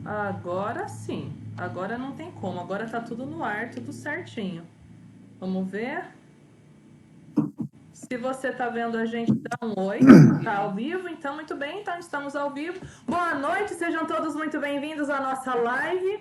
Agora sim. Agora não tem como. Agora tá tudo no ar, tudo certinho. Vamos ver. Se você tá vendo a gente, dá um oi. Tá ao vivo? Então, muito bem. Então, estamos ao vivo. Boa noite, sejam todos muito bem-vindos à nossa live.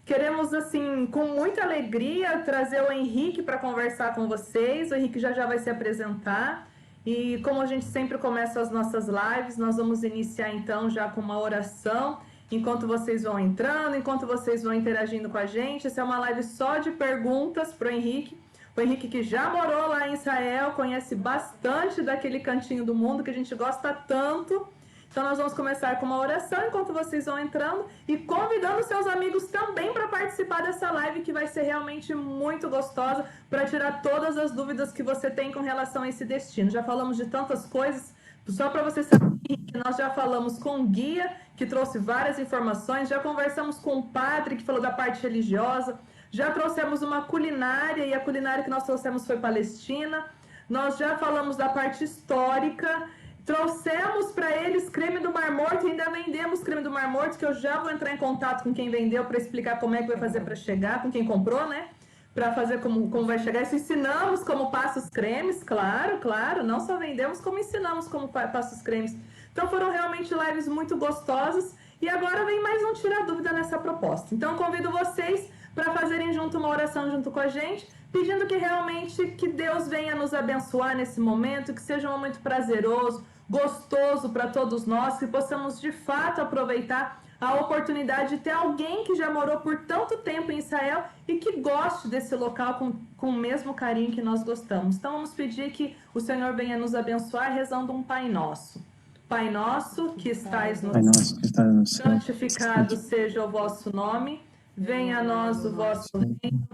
Queremos, assim, com muita alegria, trazer o Henrique para conversar com vocês. O Henrique já vai se apresentar. E como a gente sempre começa as nossas lives, nós vamos iniciar então já com uma oração. Enquanto vocês vão entrando, enquanto vocês vão interagindo com a gente. Essa é uma live só de perguntas para o Henrique. O Henrique, que já morou lá em Israel, conhece bastante daquele cantinho do mundo que a gente gosta tanto. Então, nós vamos começar com uma oração enquanto vocês vão entrando e convidando seus amigos também para participar dessa live, que vai ser realmente muito gostosa, para tirar todas as dúvidas que você tem com relação a esse destino. Já falamos de tantas coisas, só para você saber que nós já falamos com o guia, que trouxe várias informações, já conversamos com o padre, que falou da parte religiosa, já trouxemos uma culinária, e a culinária que nós trouxemos foi palestina. Nós já falamos da parte histórica. Trouxemos para eles creme do Mar Morto e ainda vendemos creme do Mar Morto, que eu já vou entrar em contato com quem vendeu para explicar como é que vai fazer para chegar, com quem comprou, né? Para fazer como vai chegar. Isso ensinamos como passa os cremes, claro, claro. Não só vendemos, como ensinamos como passa os cremes. Então foram realmente lives muito gostosas. E agora vem mais um Tira Dúvida nessa proposta. Então convido vocês para fazerem junto uma oração junto com a gente, pedindo que realmente que Deus venha nos abençoar nesse momento, que seja um momento prazeroso, gostoso para todos nós, que possamos de fato aproveitar a oportunidade de ter alguém que já morou por tanto tempo em Israel e que goste desse local com o mesmo carinho que nós gostamos. Então vamos pedir que o Senhor venha nos abençoar rezando um Pai Nosso. Pai nosso que estais no céu, santificado seja o vosso nome. Venha a nós o vosso reino,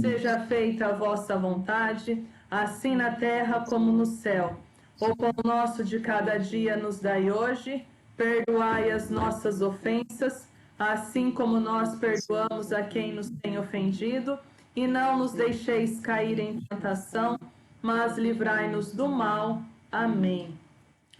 seja feita a vossa vontade, assim na terra como no céu. O pão nosso de cada dia nos dai hoje, perdoai as nossas ofensas, assim como nós perdoamos a quem nos tem ofendido, e não nos deixeis cair em tentação, mas livrai-nos do mal. Amém.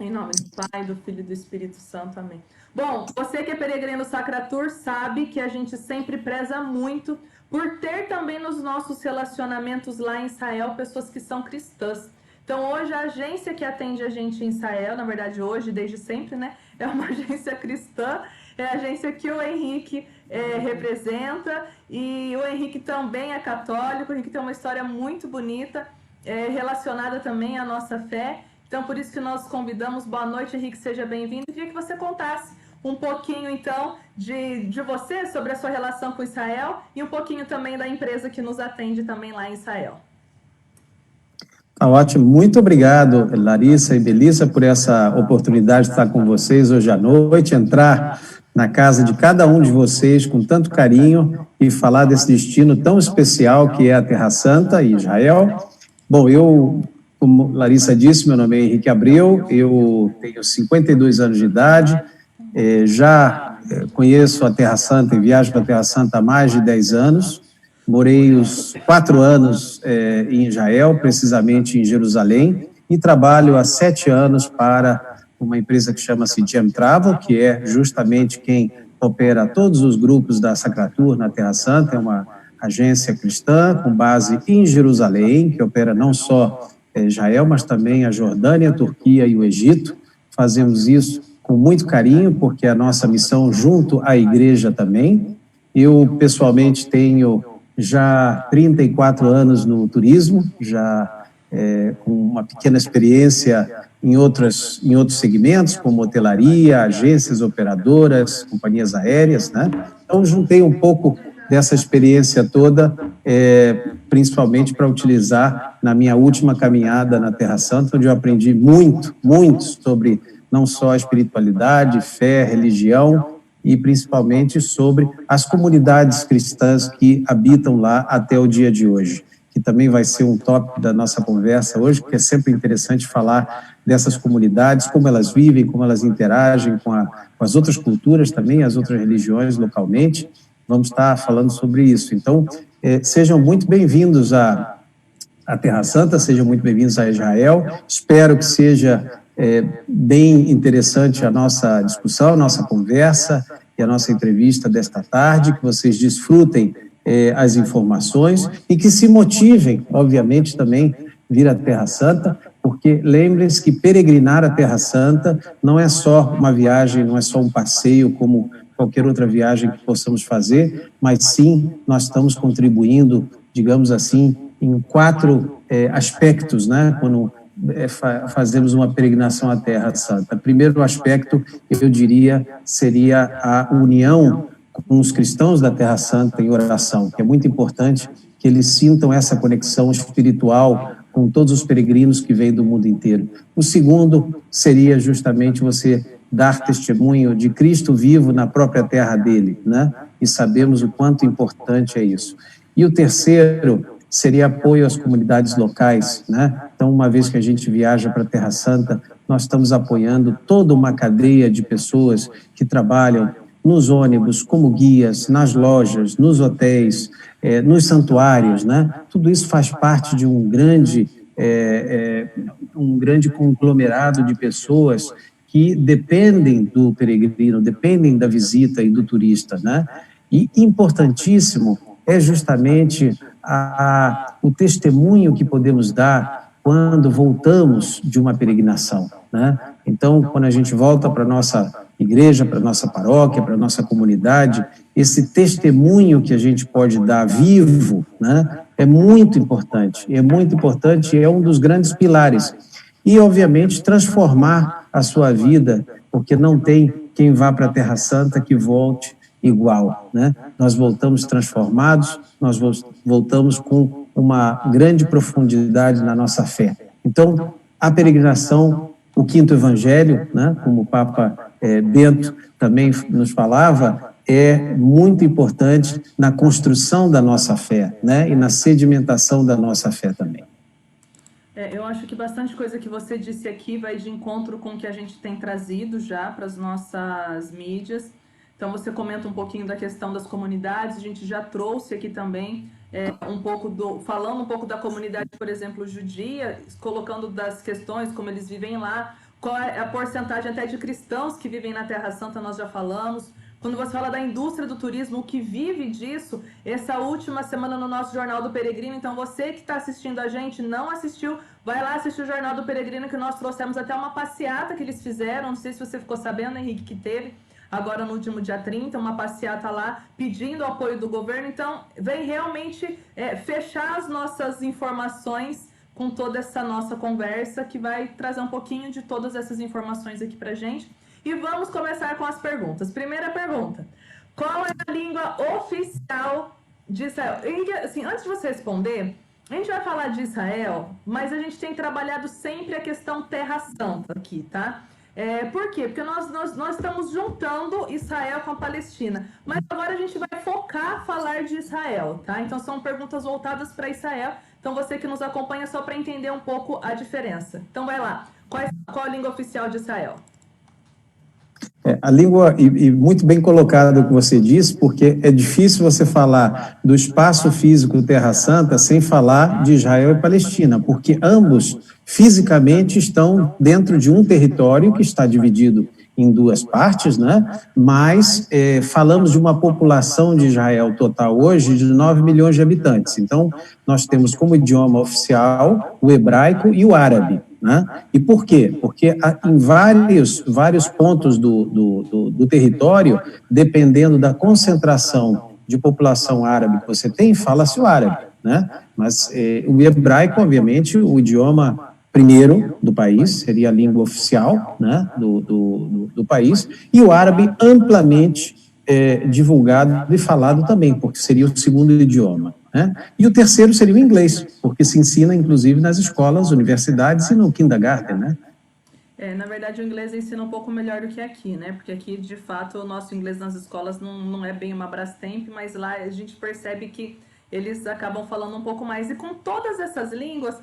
Em nome do Pai, do Filho e do Espírito Santo. Amém. Bom, você que é peregrino Sacratur sabe que a gente sempre preza muito por ter também nos nossos relacionamentos lá em Israel pessoas que são cristãs. Então, hoje, a agência que atende a gente em Israel, na verdade, hoje, desde sempre, né, é uma agência cristã, é a agência que o Henrique representa, e o Henrique também é católico. O Henrique tem uma história muito bonita, relacionada também à nossa fé. Então, por isso que nós convidamos. Boa noite, Henrique, seja bem-vindo. Queria que você contasse um pouquinho, então, de você, sobre a sua relação com Israel, e um pouquinho também da empresa que nos atende também lá em Israel. Tá ótimo, muito obrigado, Larissa e Belissa, por essa oportunidade de estar com vocês hoje à noite, entrar na casa de cada um de vocês com tanto carinho e falar desse destino tão especial que é a Terra Santa e Israel. Bom, como Larissa disse, meu nome é Henrique Abreu, eu tenho 52 anos de idade, já conheço a Terra Santa e viajo para a Terra Santa há mais de 10 anos. Morei os 4 anos em Israel, precisamente em Jerusalém, e trabalho há 7 anos para uma empresa que chama-se Gem Travel, que é justamente quem opera todos os grupos da Sacratur na Terra Santa. É uma agência cristã com base em Jerusalém, que opera não só Israel, mas também a Jordânia, a Turquia e o Egito. Fazemos isso com muito carinho, porque é a nossa missão junto à igreja também. Eu, pessoalmente, tenho já 34 anos no turismo, já com uma pequena experiência em outros segmentos, como hotelaria, agências operadoras, companhias aéreas, né? Então, juntei um pouco dessa experiência toda, principalmente para utilizar na minha última caminhada na Terra Santa, onde eu aprendi muito, muito sobre não só a espiritualidade, fé, religião, e principalmente sobre as comunidades cristãs que habitam lá até o dia de hoje, que também vai ser um tópico da nossa conversa hoje, porque é sempre interessante falar dessas comunidades, como elas vivem, como elas interagem com as outras culturas também, as outras religiões localmente. Vamos estar falando sobre isso. Então, sejam muito bem-vindos à Terra Santa, sejam muito bem-vindos a Israel. Espero que seja bem interessante a nossa discussão, a nossa conversa, e a nossa entrevista desta tarde, que vocês desfrutem as informações e que se motivem, obviamente, também vir à Terra Santa, porque lembrem-se que peregrinar à Terra Santa não é só uma viagem, não é só um passeio como qualquer outra viagem que possamos fazer, mas sim, nós estamos contribuindo, digamos assim, em 4 aspectos, né, quando fazemos uma peregrinação à Terra Santa. Primeiro aspecto, eu diria, seria a união com os cristãos da Terra Santa em oração, que é muito importante que eles sintam essa conexão espiritual com todos os peregrinos que vêm do mundo inteiro. O segundo seria justamente você dar testemunho de Cristo vivo na própria terra dele, né? E sabemos o quanto importante é isso. E o terceiro seria apoio às comunidades locais, né? Então, uma vez que a gente viaja para a Terra Santa, nós estamos apoiando toda uma cadeia de pessoas que trabalham nos ônibus, como guias, nas lojas, nos hotéis, nos santuários, né? Tudo isso faz parte de um grande conglomerado de pessoas que dependem do peregrino, dependem da visita e do turista, né? E importantíssimo é justamente o testemunho que podemos dar quando voltamos de uma peregrinação, né? Então, quando a gente volta para a nossa igreja, para a nossa paróquia, para a nossa comunidade, esse testemunho que a gente pode dar vivo, né, é muito importante, e é um dos grandes pilares. E, obviamente, transformar a sua vida, porque não tem quem vá para a Terra Santa que volte igual, né? Nós voltamos transformados, nós voltamos com uma grande profundidade na nossa fé. Então, a peregrinação, o quinto evangelho, né, como o Papa Bento também nos falava, é muito importante na construção da nossa fé, né, e na sedimentação da nossa fé também. Eu acho que bastante coisa que você disse aqui vai de encontro com o que a gente tem trazido já para as nossas mídias. Então, você comenta um pouquinho da questão das comunidades, a gente já trouxe aqui também falando um pouco da comunidade, por exemplo, judia, colocando das questões, como eles vivem lá, qual é a porcentagem até de cristãos que vivem na Terra Santa, nós já falamos. Quando você fala da indústria do turismo, o que vive disso, essa última semana no nosso Jornal do Peregrino, então você que está assistindo a gente, não assistiu, vai lá assistir o Jornal do Peregrino, que nós trouxemos até uma passeata que eles fizeram, não sei se você ficou sabendo, Henrique, que teve, agora no último dia 30, uma passeata lá, pedindo o apoio do governo. Então, vem realmente fechar as nossas informações com toda essa nossa conversa, que vai trazer um pouquinho de todas essas informações aqui pra gente. E vamos começar com as perguntas. Primeira pergunta: qual é a língua oficial de Israel? Assim, antes de você responder, a gente vai falar de Israel, mas a gente tem trabalhado sempre a questão Terra Santa aqui, tá? Por quê? Porque nós estamos juntando Israel com a Palestina. Mas agora a gente vai focar falar de Israel, tá? Então são perguntas voltadas para Israel. Então você que nos acompanha, só para entender um pouco a diferença. Então vai lá. Qual a língua oficial de Israel? A língua, e muito bem colocado o que você disse, porque é difícil você falar do espaço físico Terra Santa sem falar de Israel e Palestina, porque ambos fisicamente estão dentro de um território que está dividido em 2 partes, né? Mas falamos de uma população de Israel total hoje de 9 milhões de habitantes. Então, nós temos como idioma oficial o hebraico e o árabe, né? E por quê? Porque em vários pontos do território, dependendo da concentração de população árabe que você tem, fala-se o árabe, né? Mas o hebraico, obviamente, o idioma primeiro do país, seria a língua oficial, né, do país, e o árabe amplamente divulgado e falado também, porque seria o segundo idioma, né? E o terceiro seria o inglês, porque se ensina, inclusive, nas escolas, universidades e no kindergarten, né? Na verdade, o inglês ensina um pouco melhor do que aqui, né? Porque aqui, de fato, o nosso inglês nas escolas não é bem uma Brastemp, mas lá a gente percebe que eles acabam falando um pouco mais. E com todas essas línguas,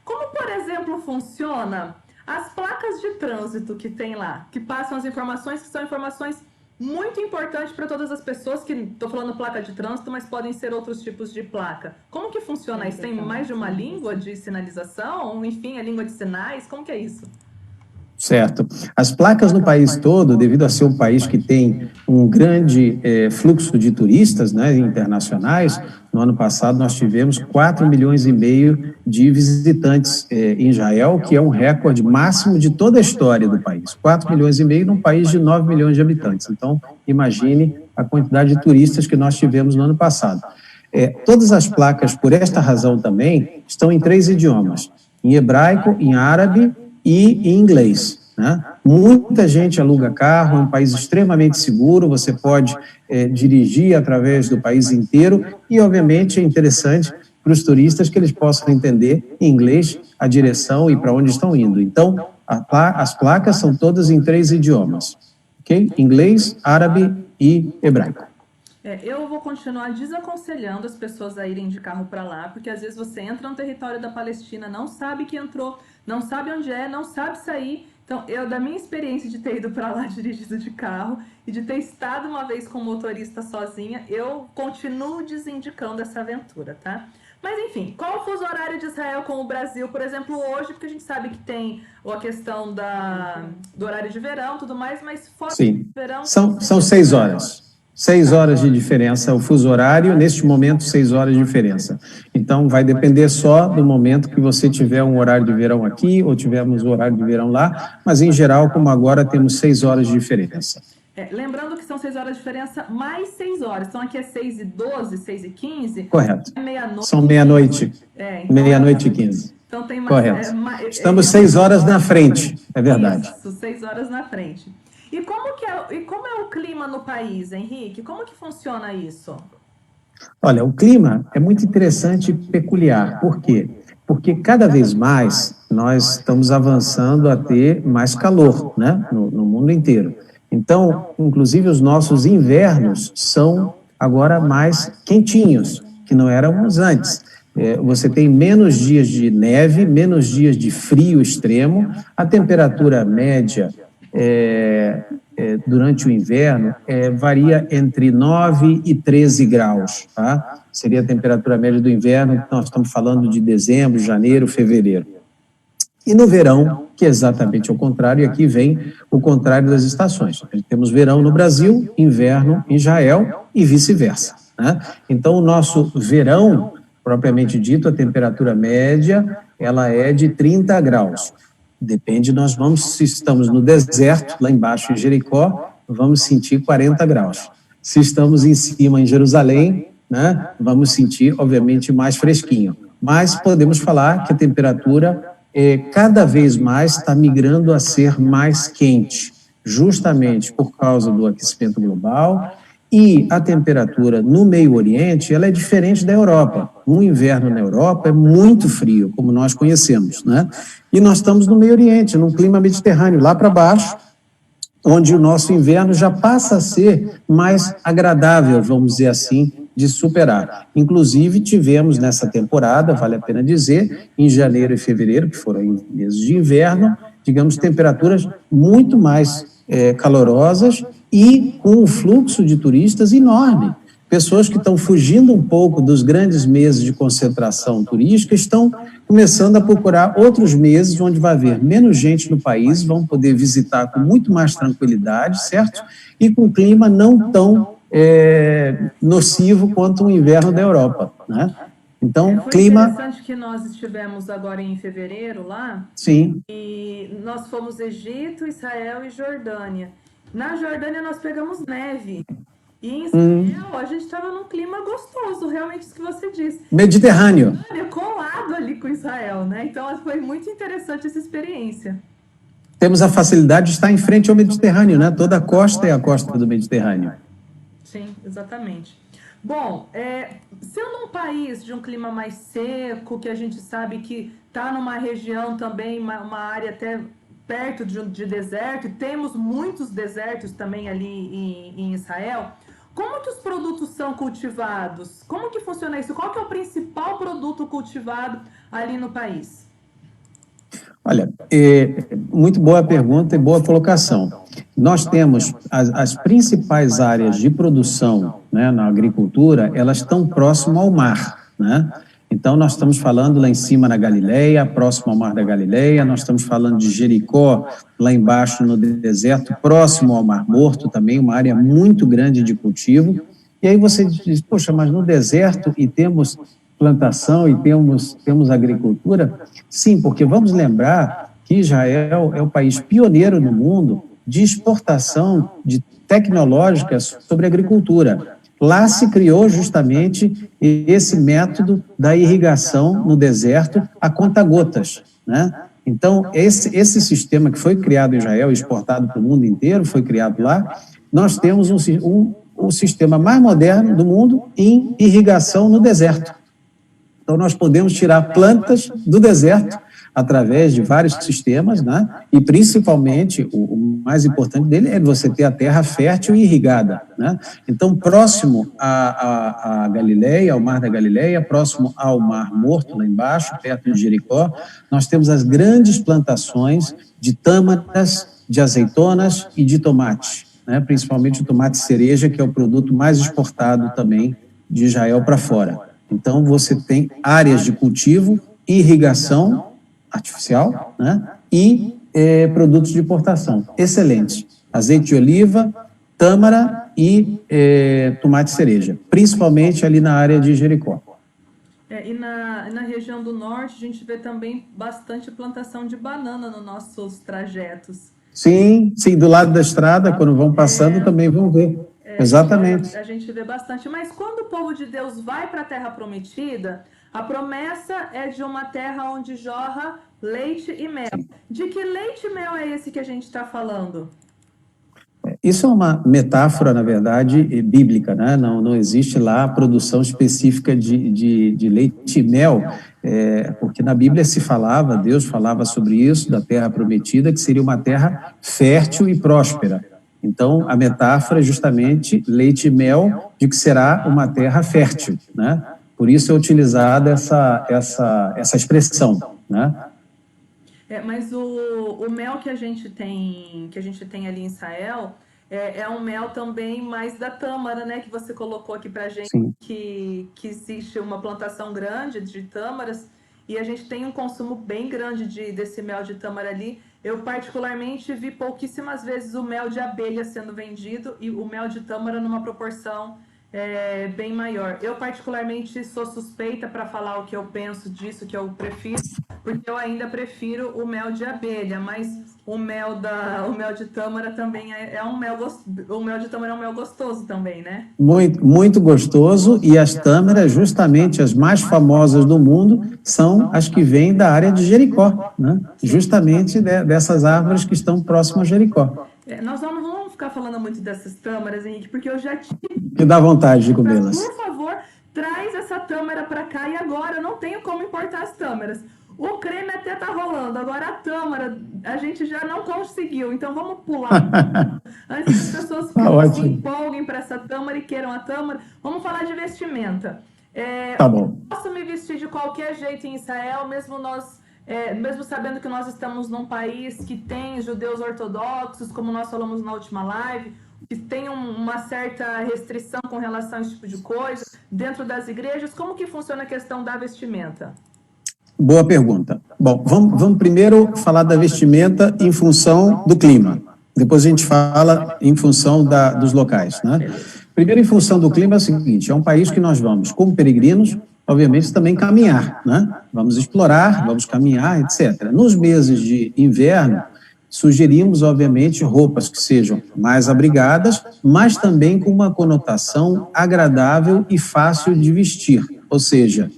como, por exemplo, funciona as placas de trânsito que tem lá, que passam as informações, que são informações muito importantes para todas as pessoas, que estou falando placa de trânsito, mas podem ser outros tipos de placa. Como que funciona isso? Tem mais de uma língua de sinalização? Ou, enfim, a língua de sinais? Como que é isso? Certo. As placas no país todo, devido a ser um país que tem um grande fluxo de turistas, né, internacionais, no ano passado nós tivemos 4,5 milhões de visitantes em Israel, que é um recorde máximo de toda a história do país. 4,5 milhões num país de 9 milhões de habitantes. Então, imagine a quantidade de turistas que nós tivemos no ano passado. Todas as placas, por esta razão também, estão em 3 idiomas, em hebraico, em árabe e em inglês, né? Muita gente aluga carro, é um país extremamente seguro, você pode dirigir através do país inteiro e, obviamente, é interessante para os turistas que eles possam entender em inglês a direção e para onde estão indo. Então, as placas são todas em 3 idiomas, ok? Inglês, árabe e hebraico. Eu vou continuar desaconselhando as pessoas a irem de carro para lá, porque às vezes você entra no território da Palestina, não sabe que entrou, não sabe onde é, não sabe sair. Então, da minha experiência de ter ido para lá dirigido de carro e de ter estado uma vez com motorista sozinha, eu continuo desindicando essa aventura, tá? Mas, enfim, qual o fuso horário de Israel com o Brasil, por exemplo, hoje? Porque a gente sabe que tem a questão do horário de verão e tudo mais, mas fora do verão... São 6 horas. 6 horas de diferença, o fuso horário, neste momento, 6 horas de diferença. Então, vai depender só do momento que você tiver um horário de verão aqui, ou tivermos um horário de verão lá, mas, em geral, como agora, temos 6 horas de diferença. Lembrando que são 6 horas de diferença, mais 6 horas. Então, aqui é 6h12, 6h15. Correto. É meia-noite. São meia-noite. Então, meia-noite e 15. Então, tem mais... Correto. Estamos 6 horas na frente, é verdade. Isso, 6 horas na frente. E como é o clima no país, Henrique? Como que funciona isso? Olha, o clima é muito interessante e peculiar. Por quê? Porque cada vez mais nós estamos avançando a ter mais calor, né, no mundo inteiro. Então, inclusive, os nossos invernos são agora mais quentinhos, que não éramos antes. Você tem menos dias de neve, menos dias de frio extremo, a temperatura média durante o inverno varia entre 9 e 13 graus, tá? Seria a temperatura média do inverno, nós estamos falando de dezembro, janeiro, fevereiro. E no verão, que é exatamente o contrário, e aqui vem o contrário das estações. Temos verão no Brasil, inverno em Israel e vice-versa, né? Então, o nosso verão, propriamente dito, a temperatura média, ela é de 30 graus. Depende, se estamos no deserto, lá embaixo em Jericó, vamos sentir 40 graus. Se estamos em cima em Jerusalém, né, vamos sentir, obviamente, mais fresquinho. Mas podemos falar que a temperatura cada vez mais está migrando a ser mais quente, justamente por causa do aquecimento global. E a temperatura no Meio Oriente, ela é diferente da Europa. O inverno na Europa é muito frio, como nós conhecemos, né? E nós estamos no Meio Oriente, num clima mediterrâneo, lá para baixo, onde o nosso inverno já passa a ser mais agradável, vamos dizer assim, de superar. Inclusive, tivemos nessa temporada, vale a pena dizer, em janeiro e fevereiro, que foram meses de inverno, digamos, temperaturas muito mais calorosas e com um fluxo de turistas enorme. Pessoas que estão fugindo um pouco dos grandes meses de concentração turística estão começando a procurar outros meses onde vai haver menos gente no país, vão poder visitar com muito mais tranquilidade, certo? E com clima não tão nocivo quanto o inverno da Europa, né? Então, foi clima... interessante que nós estivemos agora em fevereiro lá. Sim. E nós fomos Egito, Israel e Jordânia. Na Jordânia nós pegamos neve. E em Israel a gente estava num clima gostoso, realmente isso que você disse. Mediterrâneo. Colado ali com Israel, né? Então foi muito interessante essa experiência. Temos a facilidade de estar em frente ao Mediterrâneo, né? Toda a costa é a costa do Mediterrâneo. Sim, exatamente. Bom, sendo um país de um clima mais seco, que a gente sabe que está numa região também, uma área até perto de deserto, e temos muitos desertos também ali em Israel, como que os produtos são cultivados? Como que funciona isso? Qual que é o principal produto cultivado ali no país? Olha, muito boa pergunta e boa colocação. Nós temos as principais áreas de produção, né, na agricultura, elas estão próximas ao mar, né? Então, nós estamos falando lá em cima na Galileia, próximo ao Mar da Galileia, nós estamos falando de Jericó, lá embaixo no deserto, próximo ao Mar Morto também, uma área muito grande de cultivo. E aí você diz, poxa, mas no deserto e temos plantação e temos agricultura? Sim, porque vamos lembrar que Israel é o país pioneiro no mundo de exportação de tecnológicas sobre agricultura. Lá se criou justamente esse método da irrigação no deserto a conta-gotas, né? Então, esse sistema que foi criado em Israel, exportado para o mundo inteiro, foi criado lá, nós temos o sistema mais moderno do mundo em irrigação no deserto. Então, nós podemos tirar plantas do deserto através de vários sistemas, né? E principalmente, o mais importante dele é você ter a terra fértil e irrigada, né? Então, próximo à Galileia, ao Mar da Galileia, próximo ao Mar Morto, lá embaixo, perto de Jericó, nós temos as grandes plantações de tâmaras, de azeitonas e de tomate, né? Principalmente o tomate cereja, que é o produto mais exportado também de Israel para fora. Então, você tem áreas de cultivo, irrigação artificial, né? E produtos de importação. Excelente. Azeite de oliva, tâmara e tomate cereja, principalmente ali na área de Jericó. E na região do norte, a gente vê também bastante plantação de banana nos nossos trajetos. Sim, do lado da estrada, quando vão passando, também vão ver. Exatamente. A gente vê bastante. Mas quando o povo de Deus vai para a Terra Prometida, a promessa é de uma terra onde jorra leite e mel. De que leite e mel é esse que a gente está falando? Isso é uma metáfora, na verdade, bíblica, né? Não existe lá a produção específica de leite e mel, porque na Bíblia se falava, Deus falava sobre isso, da terra prometida, que seria uma terra fértil e próspera. Então, a metáfora é justamente leite e mel de que será uma terra fértil, né? Por isso é utilizada essa expressão, né? Mas o mel que a gente tem ali em Israel é um mel também mais da tâmara, né? Que você colocou aqui pra gente. Sim. Que existe uma plantação grande de tâmaras e a gente tem um consumo bem grande desse mel de tâmara ali. Eu particularmente vi pouquíssimas vezes o mel de abelha sendo vendido e o mel de tâmara numa proporção bem maior. Eu particularmente sou suspeita para falar o que eu penso disso, que eu prefiro, porque eu ainda prefiro o mel de abelha, mas o mel de tâmara também o mel de tâmara é um mel gostoso também, né? Muito, muito gostoso, e as tâmaras, justamente as mais famosas do mundo, são as que vêm da área de Jericó, né? Justamente dessas árvores que estão próximas a Jericó. Nós não vamos ficar falando muito dessas tâmaras, Henrique, porque eu já tive... Que dá vontade de comê-las. Por favor, traz essa tâmara para cá e agora eu não tenho como importar as tâmaras. O creme até tá rolando, agora a tâmara a gente já não conseguiu, então vamos pular. Antes que as pessoas se empolguem para essa tâmara e queiram a tâmara, vamos falar de vestimenta. Tá bom. Eu posso me vestir de qualquer jeito em Israel, mesmo sabendo que nós estamos num país que tem judeus ortodoxos, como nós falamos na última live, que tem uma certa restrição com relação a esse tipo de coisa, dentro das igrejas. Como que funciona a questão da vestimenta? Boa pergunta. Bom, vamos primeiro falar da vestimenta em função do clima. Depois a gente fala em função dos locais, né? Primeiro, em função do clima, é o seguinte: é um país que nós vamos, como peregrinos, obviamente também caminhar, né? Vamos explorar, vamos caminhar, etc. Nos meses de inverno, sugerimos, obviamente, roupas que sejam mais abrigadas, mas também com uma conotação agradável e fácil de vestir. Ou seja,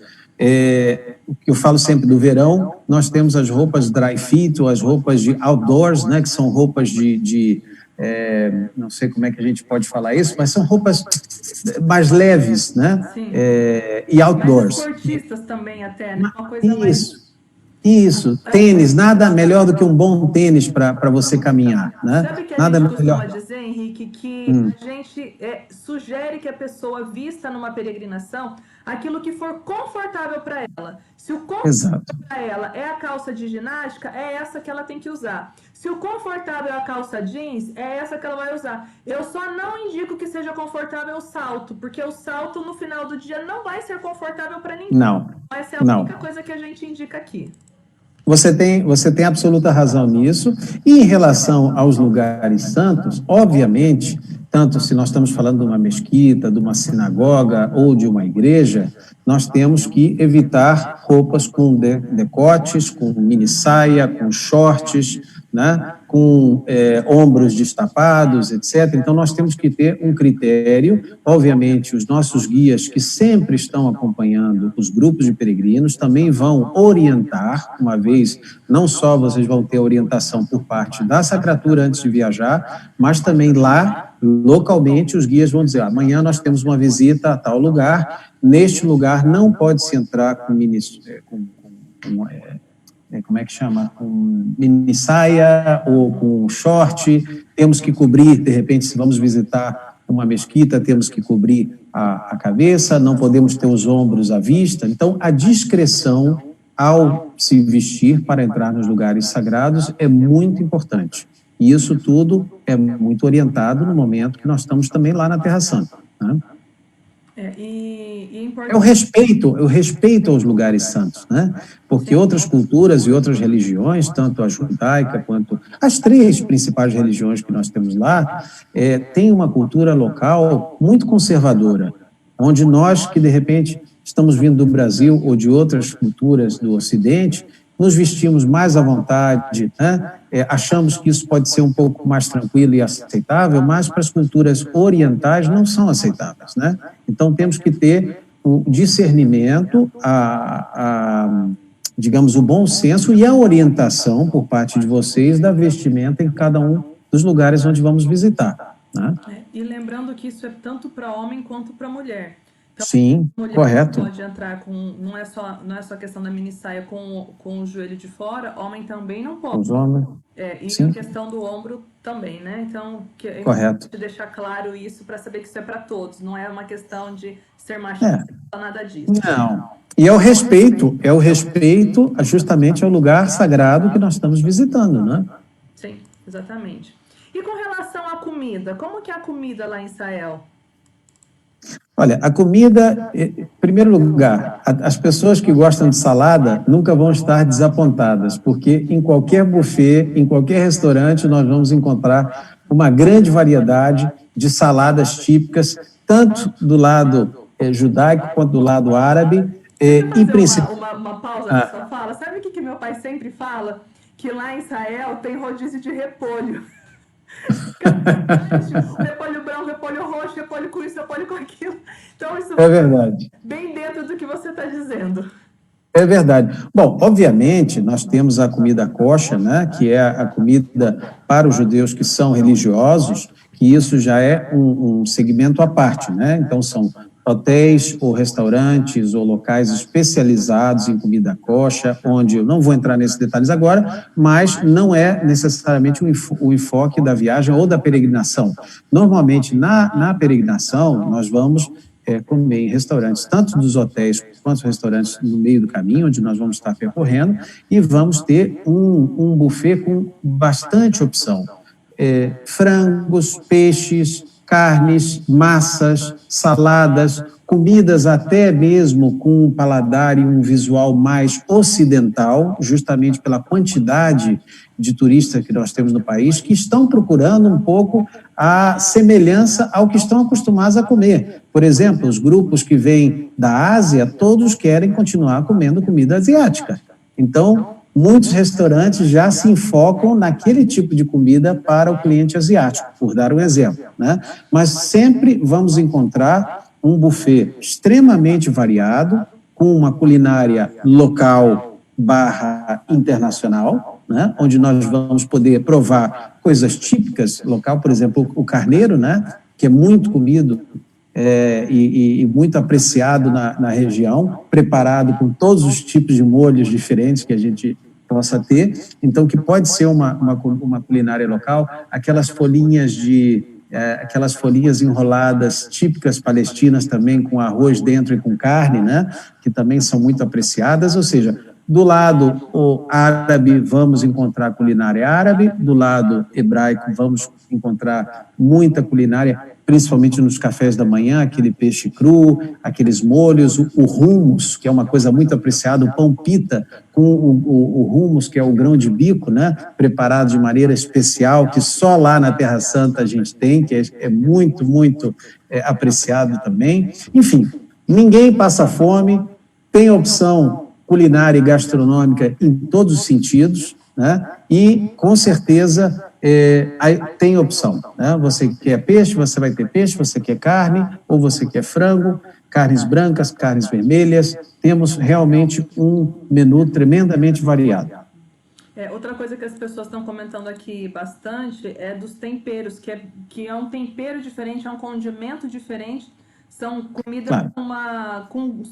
o que eu falo sempre do verão, nós temos as roupas dry fit, ou as roupas de outdoors, né? Que são roupas não sei como é que a gente pode falar isso, mas são roupas mais leves, né? E outdoors. Mais esportistas também até, né? Uma coisa Isso, tênis, nada melhor do que um bom tênis para você caminhar, né? Sabe que nada a gente melhor. costuma dizer, Henrique, que a gente sugere que a pessoa vista numa peregrinação aquilo que for confortável para ela. Se o confortável para ela é a calça de ginástica, é essa que ela tem que usar. Se o confortável é a calça jeans, é essa que ela vai usar. Eu só não indico que seja confortável o salto, porque o salto no final do dia não vai ser confortável para ninguém. Não. Essa é a Não. única coisa que a gente indica aqui. Você tem absoluta razão nisso. E em relação aos lugares santos, obviamente, tanto se nós estamos falando de uma mesquita, de uma sinagoga ou de uma igreja, nós temos que evitar roupas com decotes, com mini saia, com shorts, né? Com ombros destapados, etc. Então, nós temos que ter um critério. Obviamente, os nossos guias, que sempre estão acompanhando os grupos de peregrinos, também vão orientar, uma vez, não só vocês vão ter orientação por parte da Sacratura antes de viajar, mas também lá, localmente, os guias vão dizer, amanhã nós temos uma visita a tal lugar, neste lugar não pode-se entrar com como é que chama? Com mini saia ou com short, temos que cobrir, de repente, se vamos visitar uma mesquita, temos que cobrir a cabeça, não podemos ter os ombros à vista. Então, a discrição ao se vestir para entrar nos lugares sagrados é muito importante. E isso tudo é muito orientado no momento que nós estamos também lá na Terra Santa, né? É o respeito aos lugares santos, né? Porque outras culturas e outras religiões, tanto a judaica quanto as três principais religiões que nós temos lá, têm uma cultura local muito conservadora, onde nós que de repente estamos vindo do Brasil ou de outras culturas do Ocidente, nos vestimos mais à vontade, né? Achamos que isso pode ser um pouco mais tranquilo e aceitável, mas para as culturas orientais não são aceitáveis, né? Então, temos que ter o discernimento, digamos, o bom senso e a orientação por parte de vocês da vestimenta em cada um dos lugares onde vamos visitar, né? E lembrando que isso é tanto para homem quanto para mulher. Então, sim, mulher correto. Pode entrar com, não é só a questão da mini saia com o joelho de fora, homem também não pode. Os homens. E sim. a questão do ombro também, né? Então, correto. Deixar claro isso para saber que isso é para todos, não é uma questão de ser machista, nada disso. Não. E é o respeito justamente ao lugar sagrado que nós estamos visitando, né? Sim, exatamente. E com relação à comida, como que é a comida lá em Israel? Olha, a comida, em primeiro lugar, as pessoas que gostam de salada nunca vão estar desapontadas, porque em qualquer buffet, em qualquer restaurante, nós vamos encontrar uma grande variedade de saladas típicas, tanto do lado judaico quanto do lado árabe. Uma pausa na sua fala. Sabe o que meu pai sempre fala? Que lá em Israel tem rodízio de repolho. Repolho branco, repolho roxo, repolho com isso, repolho com aquilo. Então, isso é verdade. Bem dentro do que você está dizendo. É verdade. Bom, obviamente, nós temos a comida kosher, né, que é a comida para os judeus que são religiosos, que isso já é um segmento à parte, né? Então, são hotéis ou restaurantes ou locais especializados em comida kosher, onde eu não vou entrar nesses detalhes agora, mas não é necessariamente o enfoque da viagem ou da peregrinação. Normalmente, na peregrinação, nós vamos comer em restaurantes, tanto dos hotéis quanto restaurantes no meio do caminho, onde nós vamos estar percorrendo, e vamos ter um buffet com bastante opção. Frangos, peixes, carnes, massas, saladas, comidas até mesmo com um paladar e um visual mais ocidental, justamente pela quantidade de turistas que nós temos no país, que estão procurando um pouco a semelhança ao que estão acostumados a comer. Por exemplo, os grupos que vêm da Ásia, todos querem continuar comendo comida asiática. Então, muitos restaurantes já se enfocam naquele tipo de comida para o cliente asiático, por dar um exemplo, né? Mas sempre vamos encontrar um buffet extremamente variado, com uma culinária local / internacional, né? Onde nós vamos poder provar coisas típicas local, por exemplo, o carneiro, né? Que é muito comido e muito apreciado na região, preparado com todos os tipos de molhos diferentes que a gente possa ter. Então, que pode ser uma culinária local, aquelas folhinhas enroladas típicas palestinas também, com arroz dentro e com carne, né? Que também são muito apreciadas. Ou seja, do lado árabe vamos encontrar culinária árabe, do lado hebraico vamos encontrar muita culinária principalmente nos cafés da manhã, aquele peixe cru, aqueles molhos, o hummus, que é uma coisa muito apreciada, o pão pita com o hummus, que é o grão de bico, né, preparado de maneira especial, que só lá na Terra Santa a gente tem, que é muito, muito apreciado também. Enfim, ninguém passa fome, tem opção culinária e gastronômica em todos os sentidos, né? E, com certeza, tem opção, né? Você quer peixe, você vai ter peixe, você quer carne, ou você quer frango, carnes brancas, carnes vermelhas. Temos realmente um menu tremendamente variado. Outra coisa que as pessoas estão comentando aqui bastante é dos temperos, que é um tempero diferente, é um condimento diferente, são comidas claro. com um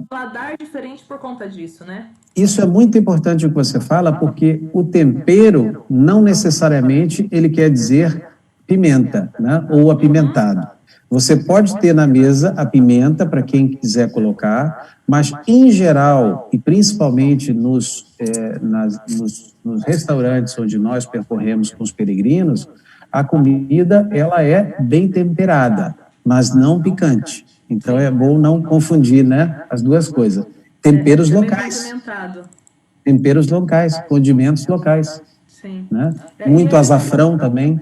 paladar diferente por conta disso, né? Isso é muito importante o que você fala, porque o tempero não necessariamente ele quer dizer pimenta, né, ou apimentado. Você pode ter na mesa a pimenta para quem quiser colocar, mas em geral, e principalmente nos restaurantes onde nós percorremos com os peregrinos, a comida ela é bem temperada, mas não picante. Então é bom não confundir, né, as duas coisas. Temperos locais. Temperos locais, condimentos locais. Sim. Né? Muito açafrão também.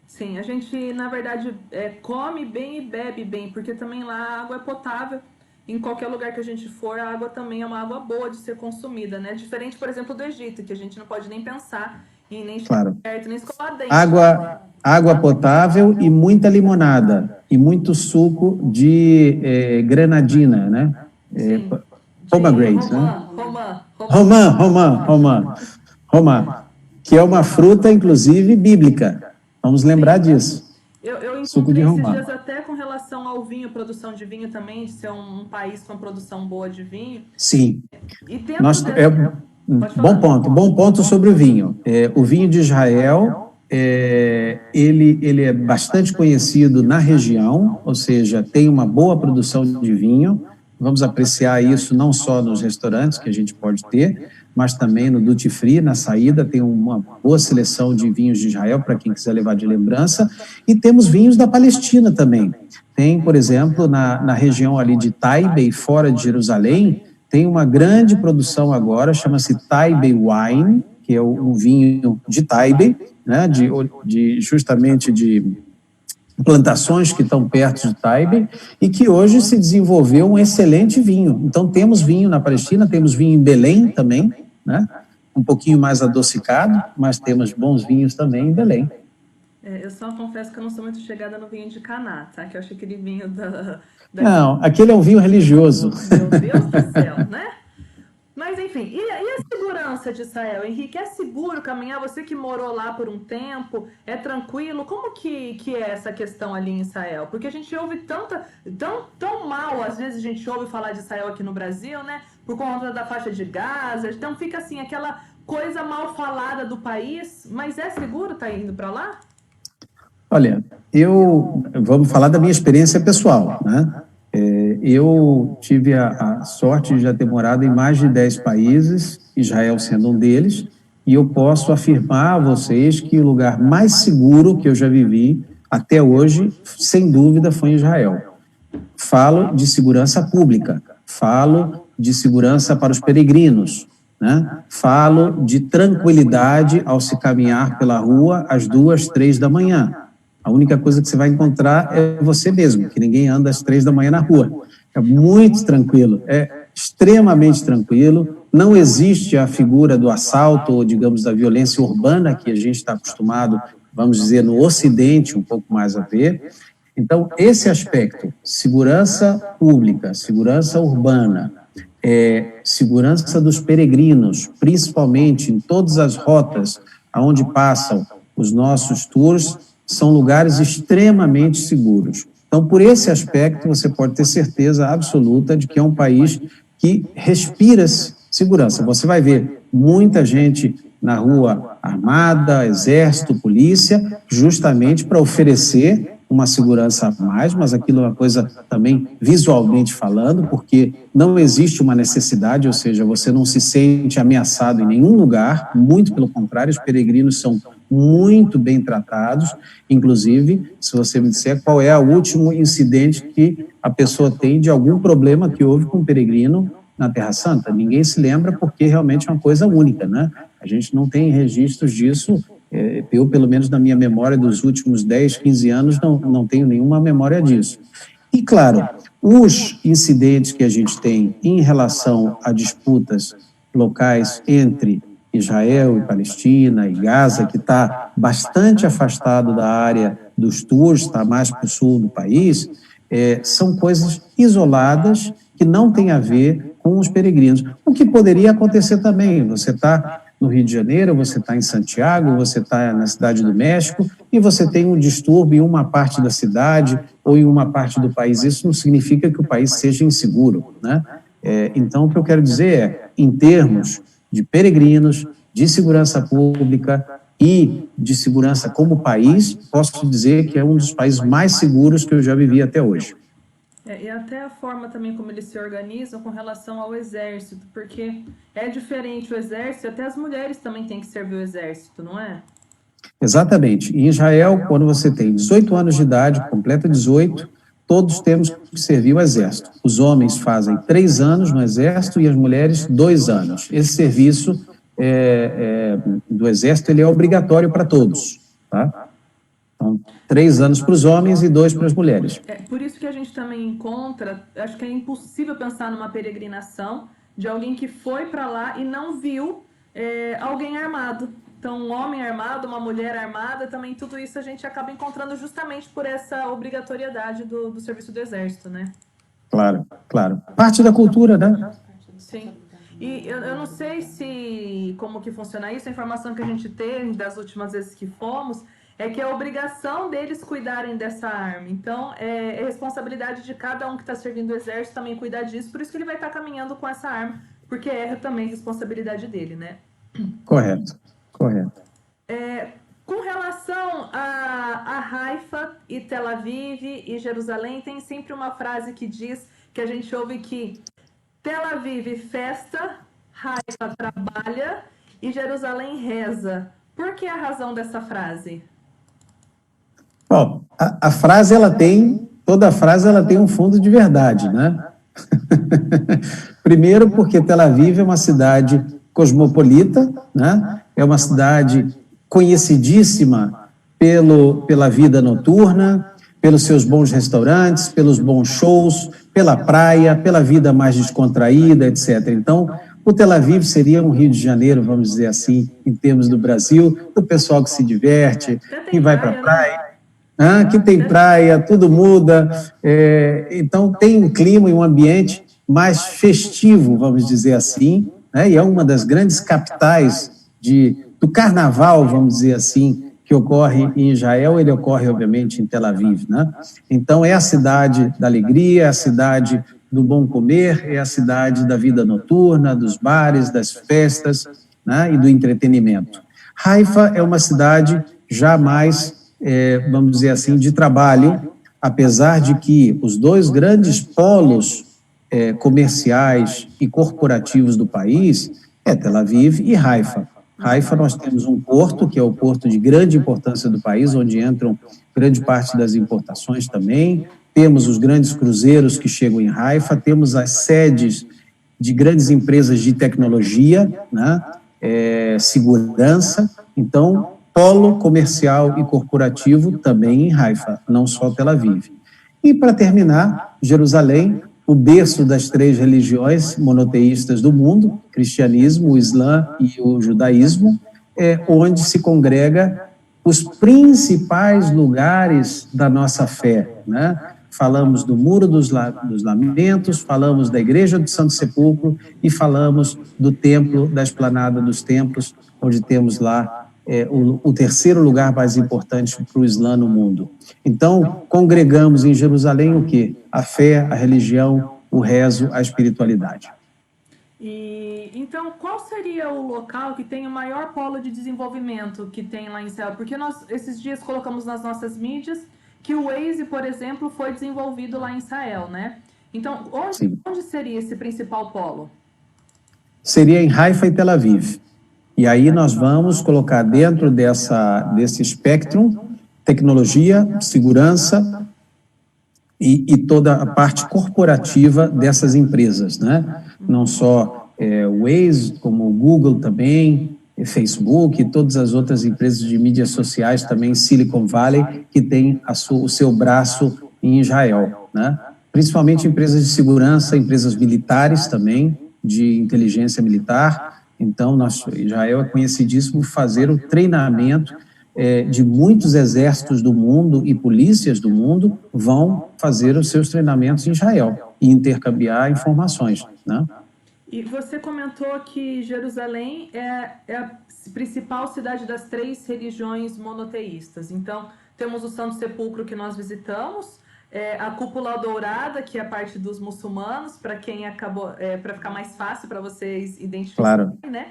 Sim, a gente, na verdade, come bem e bebe bem, porque também lá a água é potável. Em qualquer lugar que a gente for, a água também é uma água boa de ser consumida, né? Diferente, por exemplo, do Egito, que a gente não pode nem pensar em nem chegar perto, nem escovar dente. Água potável e muita limonada. E muito suco de granadina, né? Pomegranate, né? Romã, que é uma fruta, inclusive, bíblica. Vamos lembrar disso. Eu encontrei esses dias até com relação ao vinho, produção de vinho também, de ser um país com produção boa de vinho. Sim. Bom ponto sobre o vinho. O vinho de Israel, ele é bastante conhecido na região, ou seja, tem uma boa produção de vinho. Vamos apreciar isso não só nos restaurantes que a gente pode ter, mas também no duty free, na saída, tem uma boa seleção de vinhos de Israel para quem quiser levar de lembrança, e temos vinhos da Palestina também. Tem, por exemplo, na região ali de Taibei, fora de Jerusalém, tem uma grande produção agora, chama-se Taibei Wine, que é um vinho de Taibei, né, justamente de plantações que estão perto de Taibei, e que hoje se desenvolveu um excelente vinho. Então, temos vinho na Palestina, temos vinho em Belém também, né? Um pouquinho mais adocicado, mas temos bons vinhos também em Belém. Eu só confesso que eu não sou muito chegada no vinho de Caná, tá? Que eu acho aquele vinho Não, aquele é um vinho religioso. Meu Deus do céu, né? Mas, enfim, e a segurança de Israel? Henrique, é seguro caminhar? Você que morou lá por um tempo, é tranquilo? Como que é essa questão ali em Israel? Porque a gente ouve tão mal, às vezes a gente ouve falar de Israel aqui no Brasil, né? Por conta da faixa de Gaza, então fica assim, aquela coisa mal falada do país, mas é seguro estar indo para lá? Olha, vamos falar da minha experiência pessoal, né? Eu tive a sorte de já ter morado em mais de 10 países, Israel sendo um deles, e eu posso afirmar a vocês que o lugar mais seguro que eu já vivi até hoje, sem dúvida, foi em Israel. Falo de segurança pública, falo de segurança para os peregrinos, né? Falo de tranquilidade ao se caminhar pela rua às 2, 3 da manhã. A única coisa que você vai encontrar é você mesmo, que ninguém anda às 3 da manhã na rua. É muito tranquilo, é extremamente tranquilo. Não existe a figura do assalto, ou, digamos, da violência urbana, que a gente está acostumado, vamos dizer, no Ocidente, um pouco mais a ver. Então, esse aspecto, segurança pública, segurança urbana, segurança dos peregrinos, principalmente em todas as rotas onde passam os nossos tours, são lugares extremamente seguros. Então, por esse aspecto, você pode ter certeza absoluta de que é um país que respira segurança. Você vai ver muita gente na rua armada, exército, polícia, justamente para oferecer uma segurança a mais, mas aquilo é uma coisa também visualmente falando, porque não existe uma necessidade, ou seja, você não se sente ameaçado em nenhum lugar, muito pelo contrário, os peregrinos são muito bem tratados. Inclusive, se você me disser qual é o último incidente que a pessoa tem de algum problema que houve com um peregrino na Terra Santa, ninguém se lembra, porque realmente é uma coisa única, né? A gente não tem registros disso. Eu, pelo menos na minha memória dos últimos 10, 15 anos, não tenho nenhuma memória disso. E, claro, os incidentes que a gente tem em relação a disputas locais entre Israel e Palestina e Gaza, que está bastante afastado da área dos tours, está mais para o sul do país, são coisas isoladas que não têm a ver com os peregrinos. O que poderia acontecer também, você está no Rio de Janeiro, você está em Santiago, você está na Cidade do México e você tem um distúrbio em uma parte da cidade ou em uma parte do país. Isso não significa que o país seja inseguro, né? Então, o que eu quero dizer é, em termos de peregrinos, de segurança pública e de segurança como país, posso dizer que é um dos países mais seguros que eu já vivi até hoje. E até a forma também como eles se organizam com relação ao exército, porque é diferente o exército, até as mulheres também têm que servir o exército, não é? Exatamente. Em Israel, quando você tem 18 anos de idade, completa 18, todos temos que servir o exército. Os homens fazem 3 anos no exército e as mulheres 2 anos. Esse serviço do exército ele é obrigatório para todos, tá? Então, 3 anos para os homens e 2 para as mulheres. Por isso que a gente também encontra, acho que é impossível pensar numa peregrinação de alguém que foi para lá e não viu alguém armado. Então, um homem armado, uma mulher armada, também tudo isso a gente acaba encontrando justamente por essa obrigatoriedade do serviço do exército, né? Claro, claro. Parte da cultura, né? Sim. E eu não sei como que funciona isso, a informação que a gente tem das últimas vezes que fomos é que é a obrigação deles cuidarem dessa arma. Então, é responsabilidade de cada um que está servindo o exército também cuidar disso, por isso que ele vai estar caminhando com essa arma, porque é também responsabilidade dele, né? Correto, correto. Com relação a Haifa e Tel Aviv e Jerusalém, tem sempre uma frase que diz, que a gente ouve que Tel Aviv festa, Haifa trabalha e Jerusalém reza. Por que a razão dessa frase? Bom, a frase, toda frase ela tem um fundo de verdade, né? Primeiro porque Tel Aviv é uma cidade cosmopolita, né? É uma cidade conhecidíssima pela vida noturna, pelos seus bons restaurantes, pelos bons shows, pela praia, pela vida mais descontraída, etc. Então, o Tel Aviv seria um Rio de Janeiro, vamos dizer assim, em termos do Brasil, do pessoal que se diverte, que vai para a praia, que tem praia, tudo muda. Então, tem um clima e um ambiente mais festivo, vamos dizer assim, né? E é uma das grandes capitais do carnaval, vamos dizer assim, que ocorre em Israel, ele ocorre, obviamente, em Tel Aviv, né? Então, é a cidade da alegria, é a cidade do bom comer, é a cidade da vida noturna, dos bares, das festas, né? E do entretenimento. Haifa é uma cidade já mais, vamos dizer assim, de trabalho, apesar de que os 2 grandes polos comerciais e corporativos do país é Tel Aviv e Haifa. Haifa, nós temos um porto, que é o porto de grande importância do país, onde entram grande parte das importações também. Temos os grandes cruzeiros que chegam em Haifa, temos as sedes de grandes empresas de tecnologia, né? Segurança. Então, polo comercial e corporativo também em Haifa, não só Tel Aviv. E, para terminar, Jerusalém, o berço das 3 religiões monoteístas do mundo, cristianismo, o islã e o judaísmo, onde se congrega os principais lugares da nossa fé, né? Falamos do Muro dos Lamentos, falamos da Igreja do Santo Sepulcro e falamos do Templo, da Esplanada dos Templos, onde temos lá o 3º lugar mais importante para o Islã no mundo. Então, congregamos em Jerusalém o quê? A fé, a religião, o rezo, a espiritualidade. Então, qual seria o local que tem o maior polo de desenvolvimento que tem lá em Israel? Porque nós, esses dias, colocamos nas nossas mídias que o Waze, por exemplo, foi desenvolvido lá em Israel, né? Então, onde seria esse principal polo? Seria em Haifa e Tel Aviv. E aí nós vamos colocar dentro desse espectro tecnologia, segurança e toda a parte corporativa dessas empresas, né? Não só o Waze, como o Google também, Facebook e todas as outras empresas de mídias sociais também, Silicon Valley, que tem o seu braço em Israel, né? Principalmente empresas de segurança, empresas militares também, de inteligência militar. Então, Israel é conhecidíssimo por fazer o treinamento de muitos exércitos do mundo e polícias do mundo vão fazer os seus treinamentos em Israel e intercambiar informações, né? E você comentou que Jerusalém é a principal cidade das 3 religiões monoteístas. Então, temos o Santo Sepulcro que nós visitamos, a Cúpula Dourada, que é a parte dos muçulmanos, para quem acabou, para ficar mais fácil para vocês identificarem, Claro. né?